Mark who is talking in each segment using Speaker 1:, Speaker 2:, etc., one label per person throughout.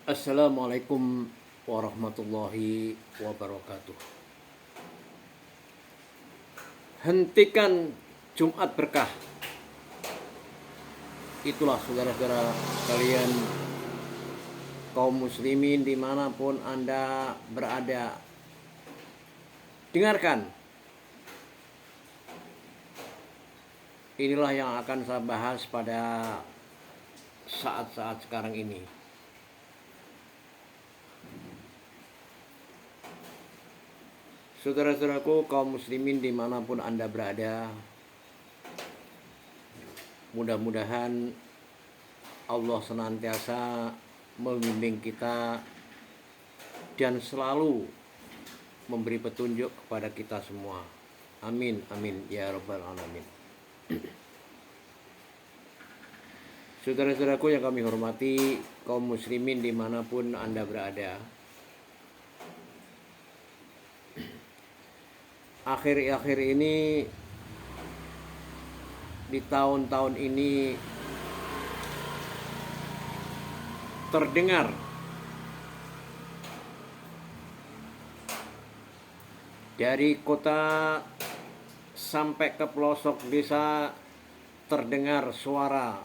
Speaker 1: Assalamualaikum warahmatullahi wabarakatuh. Hentikan Jumat berkah. Itulah saudara-saudara sekalian, kaum muslimin dimanapun Anda berada. Dengarkan. Inilah yang akan saya bahas pada saat-saat sekarang ini. Saudara-saudaraku kaum muslimin dimanapun Anda berada, mudah-mudahan Allah senantiasa membimbing kita dan selalu memberi petunjuk kepada kita semua. Amin, amin, ya rabbal alamin. Saudara-saudaraku yang kami hormati, kaum muslimin dimanapun Anda berada, akhir-akhir ini, di tahun-tahun ini terdengar dari kota sampai ke pelosok desa terdengar suara,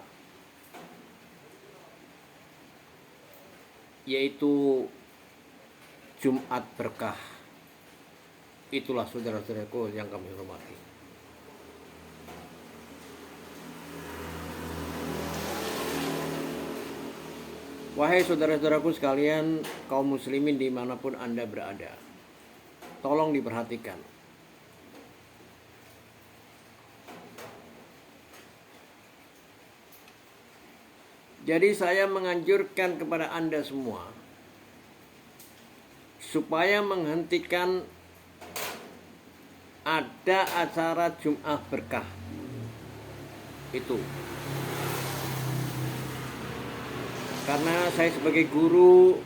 Speaker 1: yaitu Jumat berkah. Itulah saudara-saudaraku yang kami hormati. Wahai saudara-saudaraku sekalian, kaum muslimin dimanapun Anda berada, tolong diperhatikan. Jadi saya menganjurkan kepada Anda semua supaya menghentikan ada acara Jumat berkah itu. Karena saya sebagai guru,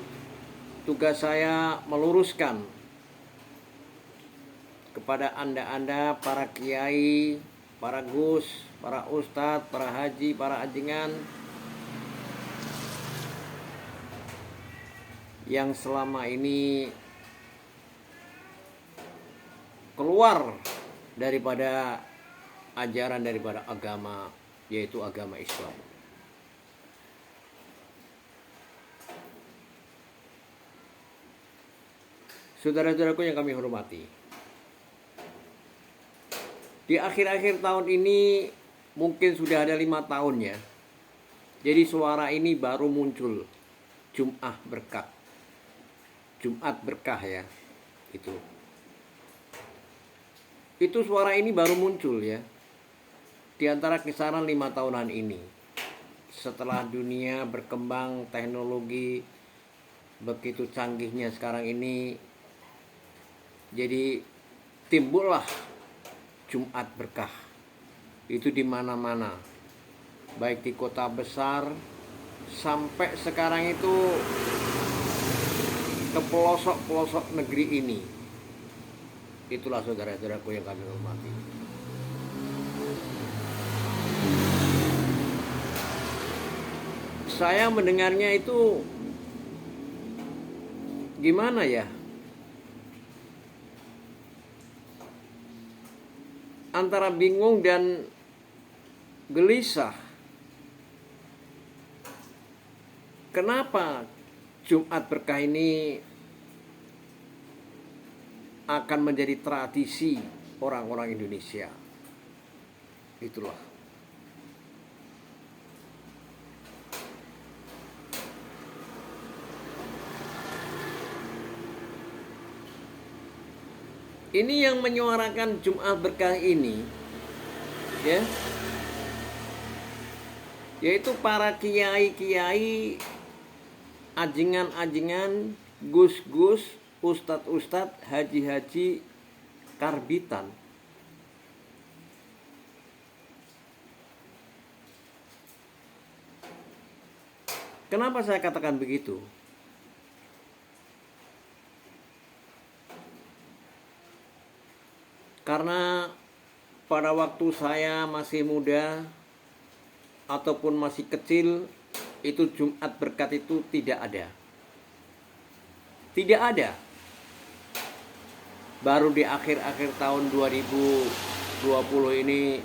Speaker 1: tugas saya meluruskan kepada Anda-Anda, para kiai, para gus, para ustadz, para haji, para ajengan yang selama ini keluar daripada ajaran daripada agama, yaitu agama Islam. Saudara-saudaraku yang kami hormati, di akhir-akhir tahun ini mungkin sudah ada 5 tahun ya. Jadi suara ini baru muncul, Jumat berkah, Jumat berkah ya, itu suara ini baru muncul ya, di antara kisaran 5 tahunan ini. Setelah dunia berkembang, teknologi begitu canggihnya sekarang ini, jadi timbullah Jumat berkah itu di mana-mana, baik di kota besar sampai sekarang itu ke pelosok-pelosok negeri ini. Itulah saudara-saudaraku yang kami hormati. Saya mendengarnya itu gimana ya, antara bingung dan gelisah. Kenapa Jumat berkah ini akan menjadi tradisi orang-orang Indonesia? Itulah. Ini yang menyuarakan Jumat berkah ini ya, yaitu para kiai-kiai, ajengan-ajengan, gus-gus, ustadz-ustadz, haji-haji karbitan. Kenapa saya katakan begitu? Karena pada waktu saya masih muda ataupun masih kecil, itu Jumat berkat itu tidak ada. Tidak ada. Baru di akhir-akhir tahun 2020 ini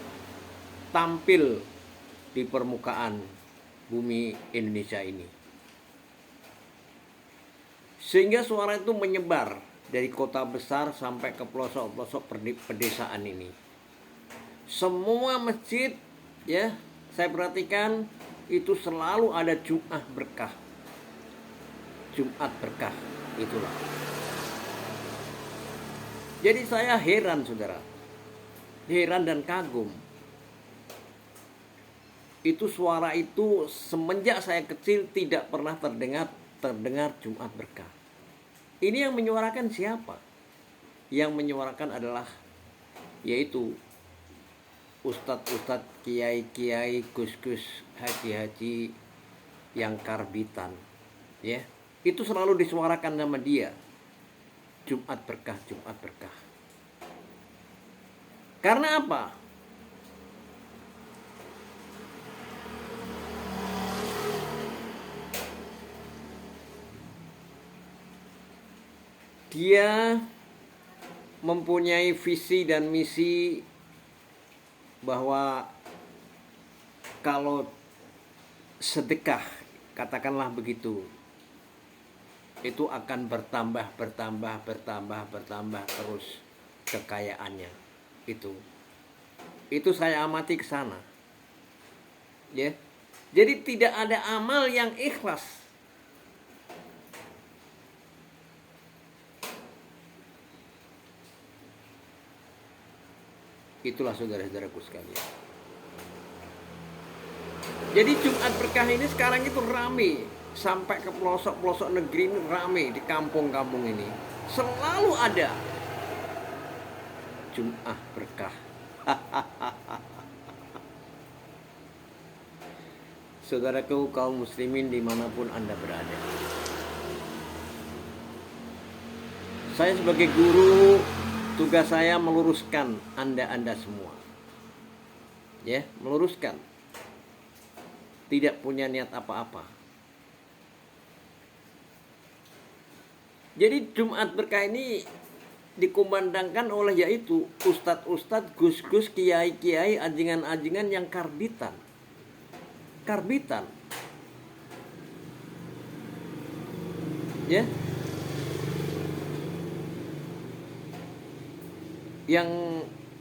Speaker 1: tampil di permukaan bumi Indonesia ini. Sehingga suara itu menyebar dari kota besar sampai ke pelosok-pelosok pedesaan ini. Semua masjid, ya, saya perhatikan itu selalu ada Jumat berkah. Jumat berkah itulah. Jadi saya heran, saudara. Heran dan kagum. Itu suara itu semenjak saya kecil tidak pernah terdengar Jumat berkah. Ini yang menyuarakan siapa? Yang menyuarakan adalah yaitu ustadz-ustadz, kiai-kiai, gus-gus, haji-haji yang karbitan, ya. Itu selalu disuarakan nama dia. Jumat berkah, Jumat berkah. Karena apa? Dia mempunyai visi dan misi bahwa kalau sedekah, katakanlah begitu, itu akan bertambah terus kekayaannya. Itu saya amati ke sana. Ya. Jadi tidak ada amal yang ikhlas. Itulah saudara-saudaraku sekalian. Jadi Jumat berkah ini sekarang itu rame. Sampai ke pelosok-pelosok negeri ini rame, di kampung-kampung ini selalu ada Jumat berkah. Saudaraku kaum muslimin dimanapun Anda berada, saya sebagai guru, tugas saya meluruskan Anda semua, ya, meluruskan. Tidak punya niat apa-apa. Jadi Jumat berkah ini dikumandangkan oleh yaitu ustadz-ustadz, gus-gus, kiai-kiai, anjingan-anjingan yang karbitan. Karbitan. Ya. Yang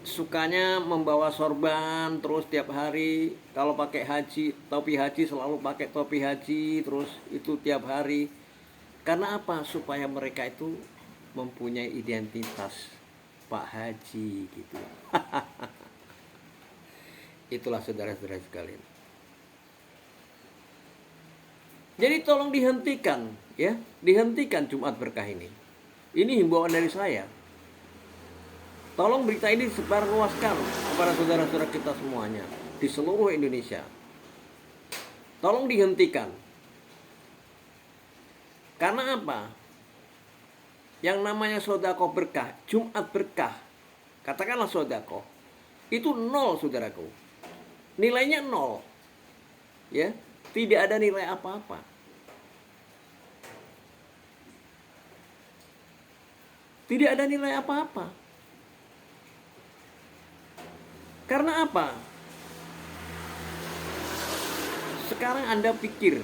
Speaker 1: sukanya membawa sorban terus tiap hari. Kalau pakai haji, topi haji selalu pakai topi haji terus itu tiap hari. Karena apa? Supaya mereka itu mempunyai identitas Pak Haji gitu. Itulah saudara-saudara sekalian. Jadi tolong dihentikan, ya, dihentikan Jumat berkah ini. Ini himbauan dari saya. Tolong berita ini disebarluaskan kepada saudara-saudara kita semuanya di seluruh Indonesia. Tolong dihentikan. Karena apa? Yang namanya sodako berkah, Jumat berkah, katakanlah sodako, itu nol, saudaraku. Nilainya nol. Ya, tidak ada nilai apa-apa. Tidak ada nilai apa-apa. Karena apa? Sekarang Anda pikir,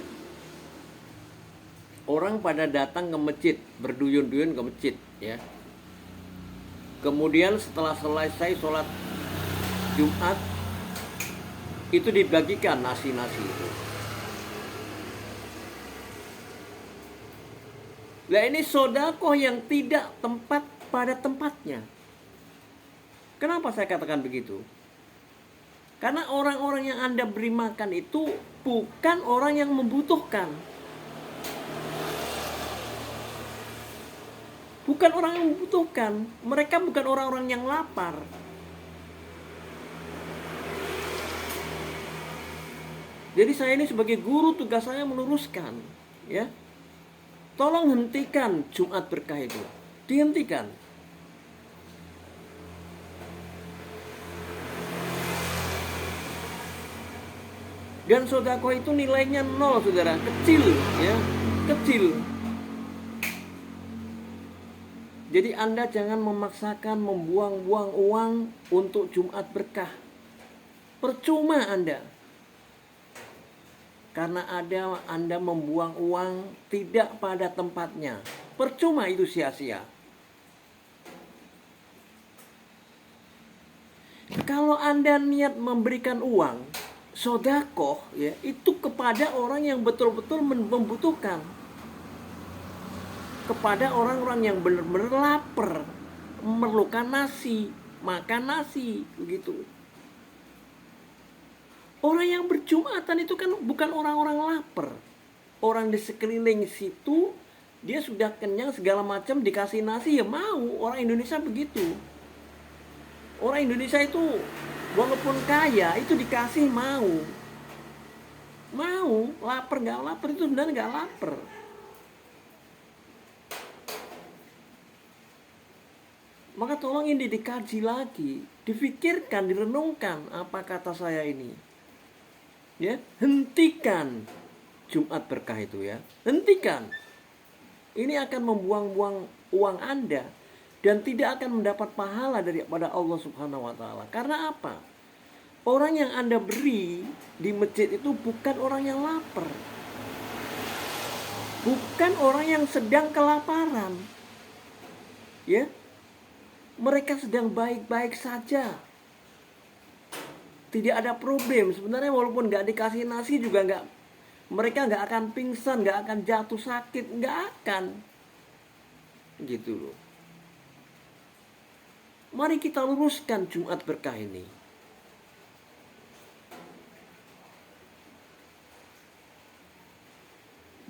Speaker 1: orang pada datang ke masjid, berduyun-duyun ke masjid, ya. Kemudian setelah selesai sholat Jumat, itu dibagikan nasi-nasi itu. Nah ini sodakoh yang tidak tempat pada tempatnya. Kenapa saya katakan begitu? Karena orang-orang yang Anda beri makan itu bukan orang yang membutuhkan. Bukan orang yang membutuhkan. Mereka bukan orang-orang yang lapar. Jadi saya ini sebagai guru, tugas saya meluruskan, ya. Tolong hentikan Jumat berkah itu. Dihentikan. Dan sodako itu nilainya nol, saudara. Kecil, ya. Kecil. Jadi Anda jangan memaksakan membuang-buang uang untuk Jumat berkah. Percuma Anda. Karena Anda membuang uang tidak pada tempatnya. Percuma, itu sia-sia. Kalau Anda niat memberikan uang, sodakoh, ya, itu kepada orang yang betul-betul membutuhkan. Kepada orang-orang yang benar-benar lapar, memerlukan nasi, makan nasi, begitu. Orang yang berjumatan itu kan bukan orang-orang lapar. Orang di sekeliling situ, dia sudah kenyang segala macam, dikasih nasi ya mau. Orang Indonesia begitu. Orang Indonesia itu walaupun kaya, itu dikasih mau. Mau, lapar gak lapar itu sebenarnya gak lapar. Maka tolong ini dikaji lagi, difikirkan, direnungkan apa kata saya ini. Ya, hentikan Jumat berkah itu ya. Hentikan. Ini akan membuang-buang uang Anda dan tidak akan mendapat pahala daripada Allah Subhanahu wa taala. Karena apa? Orang yang Anda beri di masjid itu bukan orang yang lapar. Bukan orang yang sedang kelaparan. Ya. Mereka sedang baik-baik saja. Tidak ada problem. Sebenarnya walaupun gak dikasih nasi juga mereka gak akan pingsan, gak akan jatuh sakit, gak akan. Gitu loh. Mari kita luruskan Jumat berkah ini.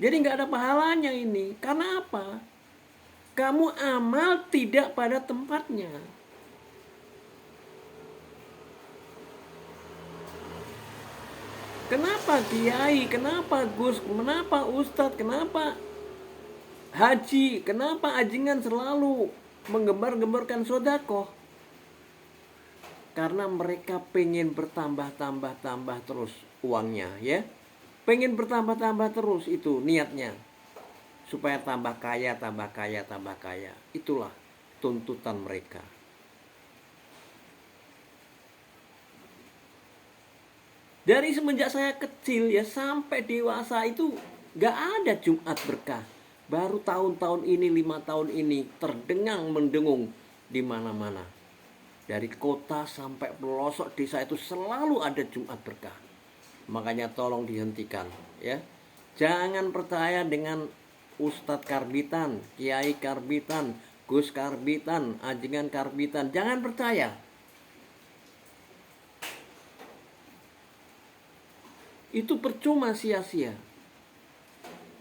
Speaker 1: Jadi gak ada pahalanya ini. Karena apa? Kamu amal tidak pada tempatnya. Kenapa kiai, kenapa gus, kenapa ustadz, kenapa haji, kenapa ajingan selalu menggembar-gemborkan sodakoh? Karena mereka pengen bertambah-tambah terus uangnya, ya. Pengen bertambah-tambah terus, itu niatnya. Supaya tambah kaya, tambah kaya, tambah kaya. Itulah tuntutan mereka. Dari semenjak saya kecil ya sampai dewasa itu gak ada Jumat berkah. Baru tahun-tahun ini, 5 tahun ini terdengang mendengung di mana-mana. Dari kota sampai pelosok desa itu selalu ada Jumat berkah. Makanya tolong dihentikan, ya. Jangan percaya dengan Ustadz Karbitan, Kiai Karbitan, Gus Karbitan, Ajingan Karbitan. Jangan percaya. Itu percuma, sia-sia.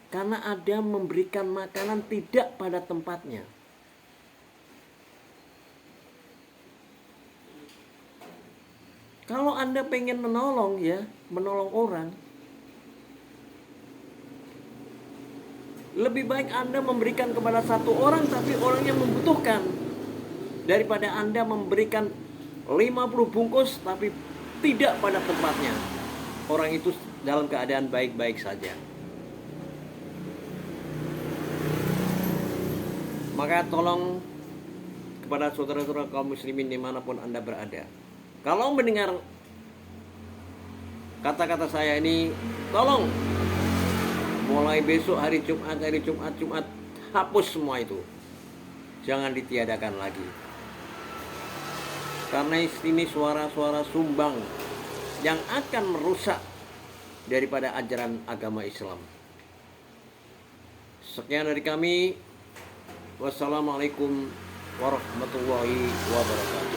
Speaker 1: Karena ada memberikan makanan tidak pada tempatnya. Kalau Anda pengen menolong ya, menolong orang, lebih baik Anda memberikan kepada satu orang tapi orang yang membutuhkan, daripada Anda memberikan 50 bungkus tapi tidak pada tempatnya. Orang itu dalam keadaan baik-baik saja. Maka tolong kepada saudara-saudara kaum muslimin dimanapun Anda berada, kalau mendengar kata-kata saya ini, tolong mulai besok hari Jumat, hapus semua itu. Jangan ditiadakan lagi. Karena ini suara-suara sumbang yang akan merusak daripada ajaran agama Islam. Sekian dari kami. Wassalamualaikum warahmatullahi wabarakatuh.